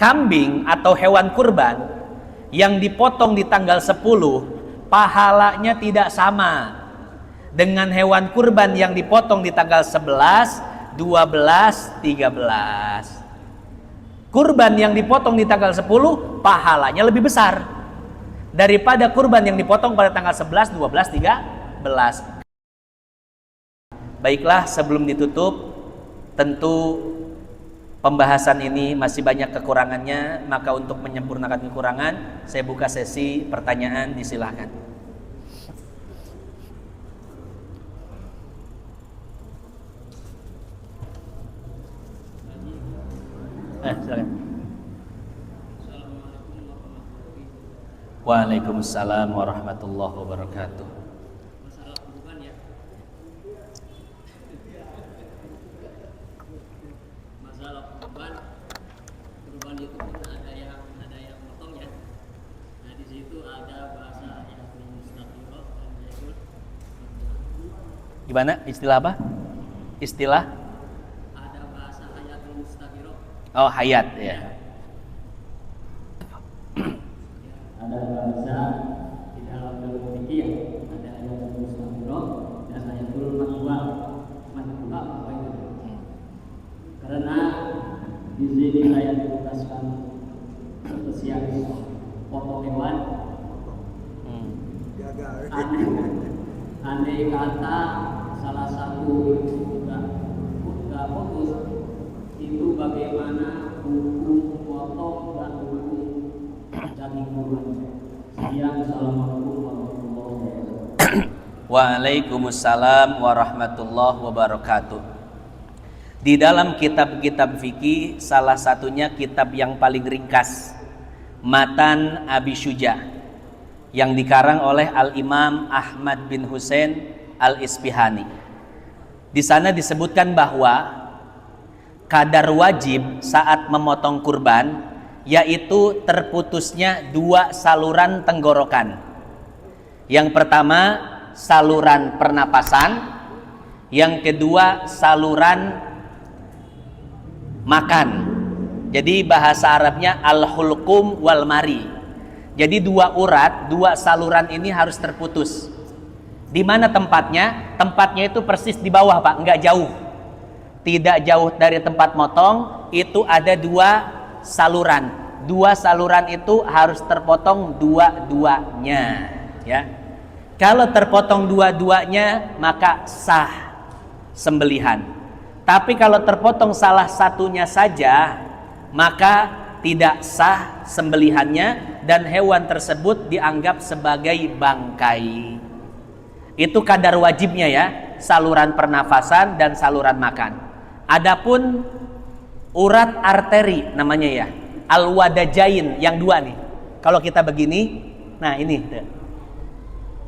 kambing atau hewan kurban yang dipotong di tanggal 10 pahalanya tidak sama dengan hewan kurban yang dipotong di tanggal 11, 12, 13. Kurban yang dipotong di tanggal 10 pahalanya lebih besar daripada kurban yang dipotong pada tanggal 11, 12, 13. Baiklah, sebelum ditutup, tentu pembahasan ini masih banyak kekurangannya, maka untuk menyempurnakan kekurangan, saya buka sesi pertanyaan, disilahkan. Silakan. Waalaikumsalam warahmatullahi wabarakatuh. Masalah kurban ya. Masalah kurban itu pun ada yang potong ya. Nah di situ ada bahasa yang mustaqillah dan yaitu Gimana istilah apa? Istilah? ada bahasa hayatul mustaqillah. Oh, hayat ya. Ada bahasa di dalam ilmu fikih ada hayatul mustaqillah dan hayatul matbu'ah. Matbu'ah apa itu? Karena di sini saya ditugaskan spesialis potong hewan. Andai kata salah satu nggak fokus, itu bagaimana hukum potong dan hukum daging kurban. Sekian, assalamualaikum warahmatullahi wabarakatuh. Waalaikumsalam warahmatullahi wabarakatuh. Di dalam kitab-kitab fikih, salah satunya kitab yang paling ringkas, Matan Abi Syuja, yang dikarang oleh Al-Imam Ahmad bin Husain Al-Isfihani. Di sana disebutkan bahwa kadar wajib saat memotong kurban yaitu terputusnya 2 saluran tenggorokan. Yang pertama saluran pernapasan, yang kedua saluran makan. Jadi bahasa Arabnya al-hulqum wal mari. Jadi 2 urat, 2 saluran ini harus terputus. Di mana tempatnya? Tempatnya itu persis di bawah, Pak, nggak jauh. Tidak jauh dari tempat motong, itu ada 2 saluran. 2 saluran itu harus terpotong dua-duanya, ya. Kalau terpotong dua-duanya maka sah sembelihan. Tapi kalau terpotong salah satunya saja maka tidak sah sembelihannya dan hewan tersebut dianggap sebagai bangkai. Itu kadar wajibnya ya, saluran pernafasan dan saluran makan. Adapun urat arteri namanya ya, al-wadajain yang 2 nih. Kalau kita begini, nah ini.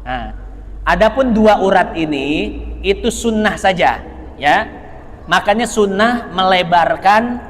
Nah, adapun 2 urat ini itu sunnah saja, ya. Makanya sunnah melebarkan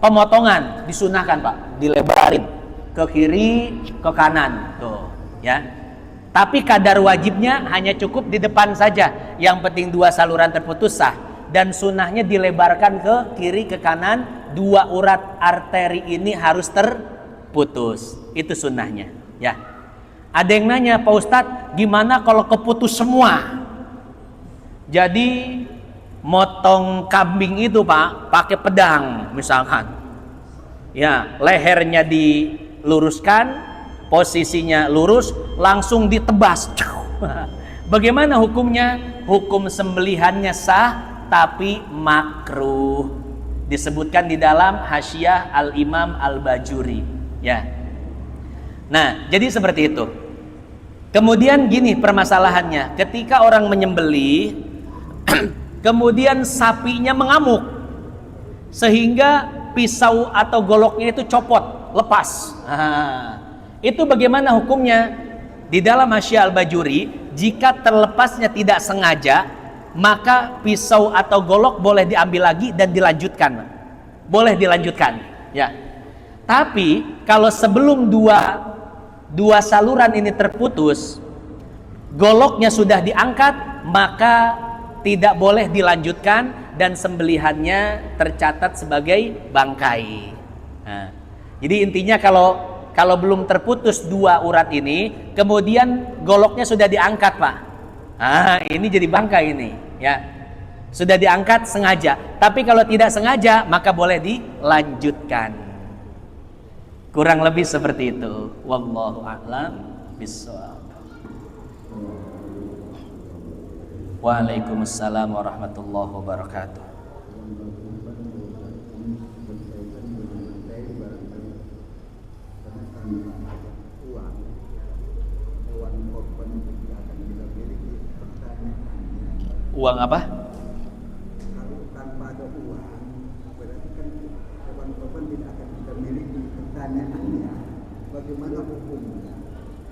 pemotongan, disunahkan Pak, dilebarin ke kiri, ke kanan, tuh, ya. Tapi kadar wajibnya hanya cukup di depan saja. Yang penting 2 saluran terputus sah. Dan sunnahnya dilebarkan ke kiri, ke kanan. 2 urat arteri ini harus terputus. Itu sunnahnya, ya. Ada yang nanya, Pak Ustadz, gimana kalau keputus semua? Jadi motong kambing itu Pak, pakai pedang misalkan. Ya, lehernya diluruskan, posisinya lurus, langsung ditebas. Bagaimana hukumnya? Hukum sembelihannya sah, tapi makruh. Disebutkan di dalam Hasyiah Al-Imam Al-Bajuri, ya. Nah, jadi seperti itu. Kemudian gini permasalahannya, ketika orang menyembelih kemudian sapinya mengamuk sehingga pisau atau goloknya itu copot, lepas. Itu bagaimana hukumnya? Di dalam Hasyiah Al-Bajuri, jika terlepasnya tidak sengaja, maka pisau atau golok boleh diambil lagi dan dilanjutkan. Boleh dilanjutkan, ya. Tapi kalau sebelum dua saluran ini terputus, goloknya sudah diangkat, maka tidak boleh dilanjutkan dan sembelihannya tercatat sebagai bangkai. Nah, Jadi intinya kalau belum terputus dua urat ini, kemudian goloknya sudah diangkat, Pak. Ini jadi bangkai ini, ya. Sudah diangkat sengaja. Tapi kalau tidak sengaja, maka boleh dilanjutkan. Kurang lebih seperti itu. Wallahu a'lam bishawab. Waalaikumsalam warahmatullahi wabarakatuh. Uang apa? Kalau tanpa ada uang, berarti kan hewan korban tidak akan kita miliki. Pertanyaannya, bagaimana hukumnya?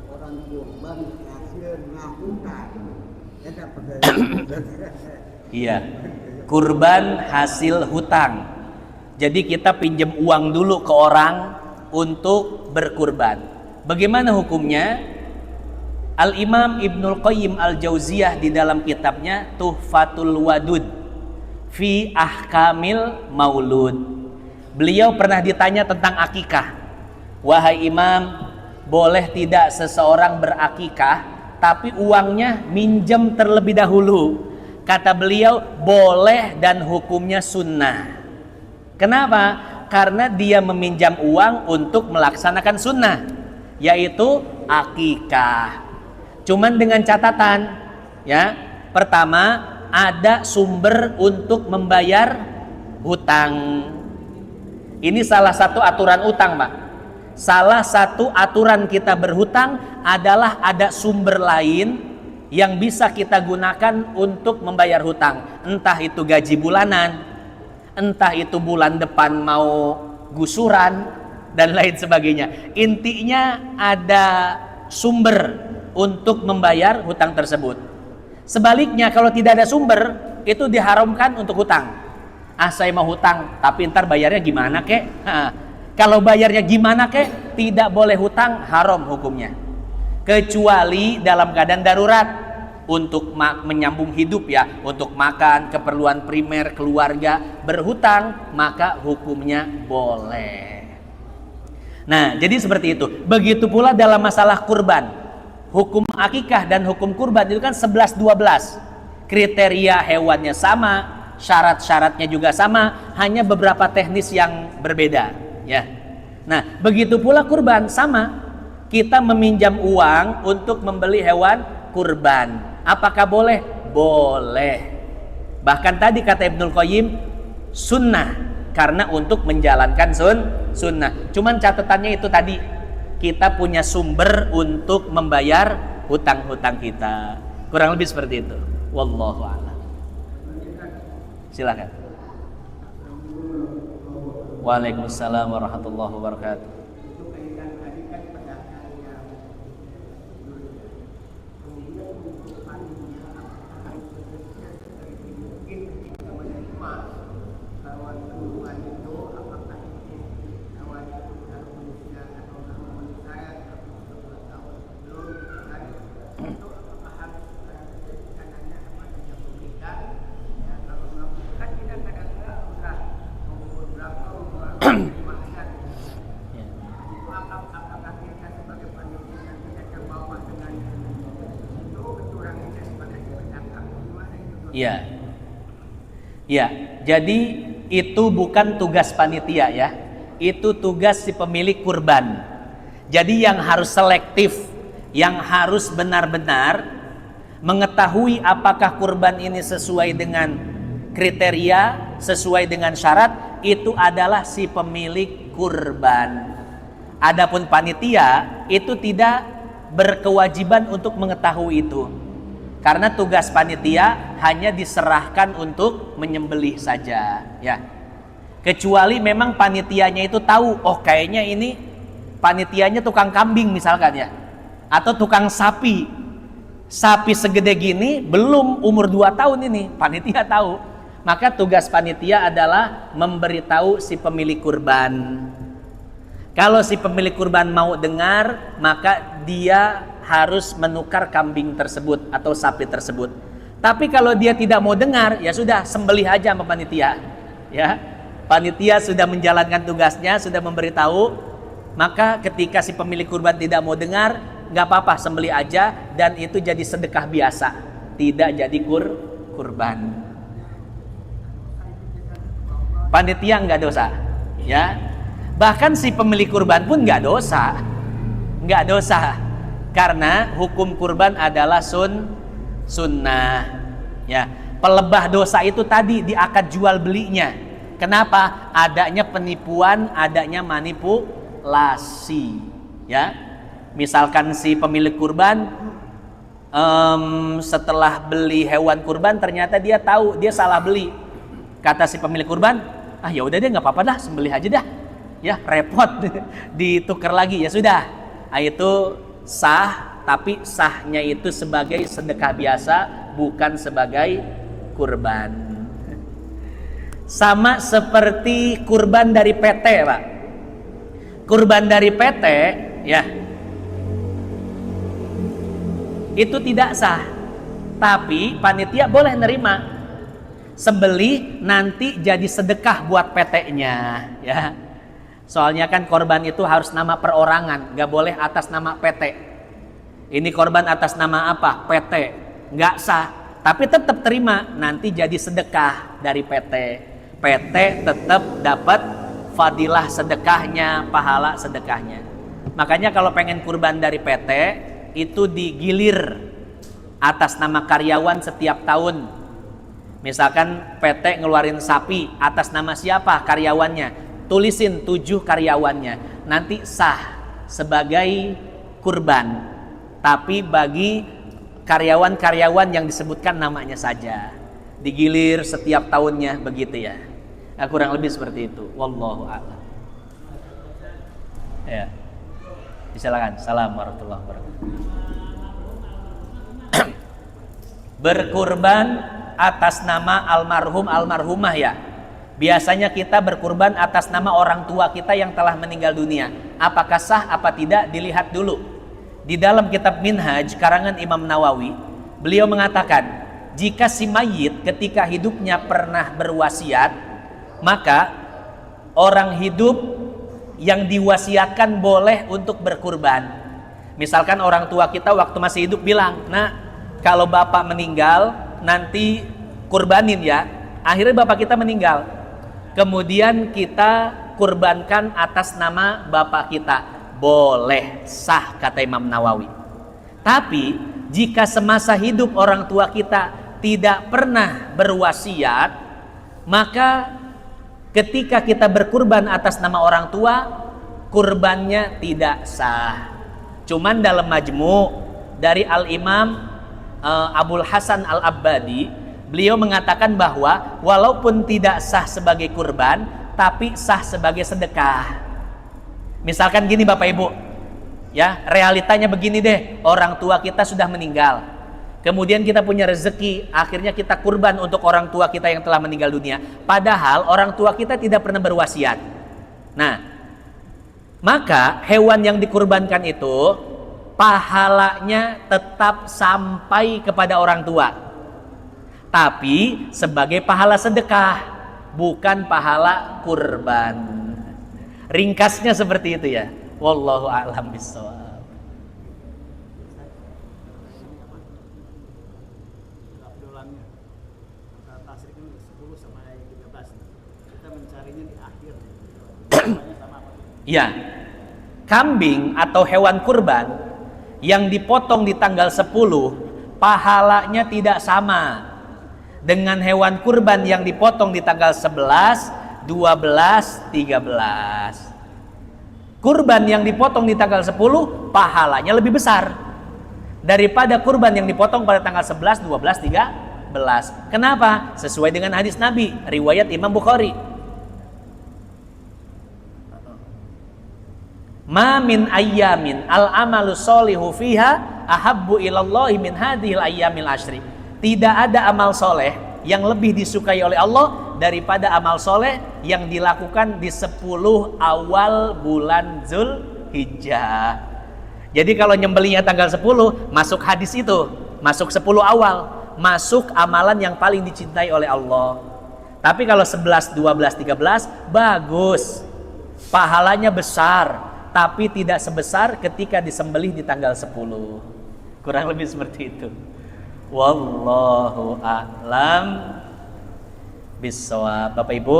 Orang korban hasil ngahutan. Ya dapat Iya. Kurban hasil hutang. Jadi kita pinjam uang dulu ke orang untuk berkurban. Bagaimana hukumnya? Al-Imam Ibnul Qayyim Al-Jauziyah di dalam kitabnya Tuhfatul Wadud fi Ahkamil Maulud, beliau pernah ditanya tentang akikah. Wahai Imam, boleh tidak seseorang berakikah tapi uangnya minjem terlebih dahulu? Kata beliau, boleh dan hukumnya sunnah. Kenapa? Karena dia meminjam uang untuk melaksanakan sunnah, yaitu akikah. Cuman dengan catatan, ya, pertama ada sumber untuk membayar hutang. Ini salah satu aturan utang, Pak. Salah satu aturan kita berhutang adalah ada sumber lain yang bisa kita gunakan untuk membayar hutang. Entah itu gaji bulanan, entah itu bulan depan mau gusuran, dan lain sebagainya. Intinya ada sumber untuk membayar hutang tersebut. Sebaliknya kalau tidak ada sumber, itu diharamkan untuk hutang. Saya mau hutang, tapi ntar bayarnya gimana kek? Kalau bayarnya gimana kek, tidak boleh hutang, haram hukumnya. Kecuali dalam keadaan darurat, untuk menyambung hidup ya, untuk makan, keperluan primer, keluarga, berhutang, maka hukumnya boleh. Nah, jadi seperti itu. Begitu pula dalam masalah kurban. Hukum akikah dan hukum kurban itu kan 11-12. Kriteria hewannya sama, syarat-syaratnya juga sama, hanya beberapa teknis yang berbeda, ya. Nah, begitu pula kurban sama. Kita meminjam uang untuk membeli hewan kurban. Apakah boleh? Boleh. Bahkan tadi kata Ibnul Qayyim, sunnah, karena untuk menjalankan sunnah. Cuman catatannya itu tadi, kita punya sumber untuk membayar hutang-hutang kita. Kurang lebih seperti itu. Wallahu a'lam. Silakan. Waalaikumsalam warahmatullahi wabarakatuh. Iya. Ya, jadi itu bukan tugas panitia ya. Itu tugas si pemilik kurban. Jadi yang harus selektif, yang harus benar-benar mengetahui apakah kurban ini sesuai dengan kriteria, sesuai dengan syarat, itu adalah si pemilik kurban. Adapun panitia itu tidak berkewajiban untuk mengetahui itu. Karena tugas panitia hanya diserahkan untuk menyembelih saja, ya. Kecuali memang panitianya itu tahu, oh kayaknya ini panitianya tukang kambing misalkan ya, atau tukang sapi. Sapi segede gini belum umur 2 tahun ini, panitia tahu. Maka tugas panitia adalah memberitahu si pemilik kurban. Kalau si pemilik kurban mau dengar, maka dia harus menukar kambing tersebut atau sapi tersebut. Tapi kalau dia tidak mau dengar, ya sudah, sembelih aja sama panitia. Ya, panitia sudah menjalankan tugasnya, sudah memberitahu, Maka ketika si pemilik kurban tidak mau dengar, nggak apa-apa, sembelih aja, dan itu jadi sedekah biasa, tidak jadi kurban. Panitia nggak dosa, ya. Bahkan si pemilik kurban pun nggak dosa, karena hukum kurban adalah sunnah, ya. Pelebah dosa itu tadi di akad jual belinya. Kenapa? Adanya penipuan, adanya manipulasi, ya. Misalkan si pemilik kurban setelah beli hewan kurban ternyata dia tahu dia salah beli. Kata si pemilik kurban, ya udah deh, nggak apa-apa dah, sembelih aja dah, ya repot ditukar lagi, ya sudah. Itu sah, tapi sahnya itu sebagai sedekah biasa, bukan sebagai kurban. Sama seperti kurban dari PT, Pak. Kurban dari PT, ya, itu tidak sah, tapi panitia boleh nerima. Sembelih nanti jadi sedekah buat PT-nya, ya. Soalnya kan korban itu harus nama perorangan, nggak boleh atas nama PT. Ini korban atas nama apa? PT, nggak sah. Tapi tetap terima, nanti jadi sedekah dari PT. PT tetap dapat fadilah sedekahnya, pahala sedekahnya. Makanya kalau pengen kurban dari PT, itu digilir atas nama karyawan setiap tahun. Misalkan PT ngeluarin sapi, atas nama siapa karyawannya, tulisin 7 karyawannya, nanti sah sebagai kurban. Tapi bagi karyawan-karyawan yang disebutkan namanya saja, digilir setiap tahunnya, begitu ya. Nah, kurang lebih seperti itu. Wallahu a'lam. Ya. Silakan. Assalamualaikum warahmatullahi wabarakatuh. Berkurban atas nama almarhum almarhumah, ya. Biasanya kita berkurban atas nama orang tua kita yang telah meninggal dunia. Apakah sah apa tidak, dilihat dulu. Di dalam kitab Minhaj karangan Imam Nawawi, beliau mengatakan, jika si mayit ketika hidupnya pernah berwasiat, maka orang hidup yang diwasiatkan boleh untuk berkurban. Misalkan orang tua kita waktu masih hidup bilang, "Nah, kalau bapak meninggal nanti kurbanin ya." Akhirnya bapak kita meninggal, kemudian kita kurbankan atas nama bapak kita, boleh, sah, kata Imam Nawawi. Tapi jika semasa hidup orang tua kita tidak pernah berwasiat, maka ketika kita berkurban atas nama orang tua, kurbannya tidak sah. Cuman dalam majmu' dari Al-Imam Abul Hasan Al-Abbadi, beliau mengatakan bahwa walaupun tidak sah sebagai kurban, tapi sah sebagai sedekah. Misalkan gini Bapak Ibu, ya, realitanya begini deh, orang tua kita sudah meninggal, kemudian kita punya rezeki, akhirnya kita kurban untuk orang tua kita yang telah meninggal dunia, padahal orang tua kita tidak pernah berwasiat. Nah, maka hewan yang dikurbankan itu pahalanya tetap sampai kepada orang tua, tapi sebagai pahala sedekah, bukan pahala kurban. Ringkasnya seperti itu ya. Wallahu a'lam bishawab. Dolannya antara tasrik ini 10 sampai 13. Kita mencarinya di akhir. Ya. Kambing atau hewan kurban yang dipotong di tanggal 10, pahalanya tidak sama dengan hewan kurban yang dipotong di tanggal 11, 12, 13. Kurban yang dipotong di tanggal 10 pahalanya lebih besar daripada kurban yang dipotong pada tanggal 11, 12, 13. Kenapa? Sesuai dengan hadis Nabi riwayat Imam Bukhari. Ma min ayyamin al-amalu sholihu fiha ahabbu ilallahi min hadhil ayyamil ashri. Tidak ada amal soleh yang lebih disukai oleh Allah daripada amal soleh yang dilakukan di 10 awal bulan Zulhijjah. Jadi kalau nyembelihnya tanggal 10, masuk hadis itu, masuk 10 awal, masuk amalan yang paling dicintai oleh Allah. Tapi kalau 11, 12, 13, bagus, pahalanya besar, tapi tidak sebesar ketika disembelih di tanggal 10. Kurang lebih seperti itu. Wallahu a'lam bissawab. Bapak Ibu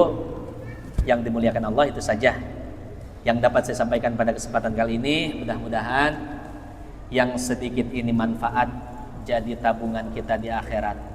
yang dimuliakan Allah, itu saja yang dapat saya sampaikan pada kesempatan kali ini. Mudah-mudahan yang sedikit ini manfaat jadi tabungan kita di akhirat.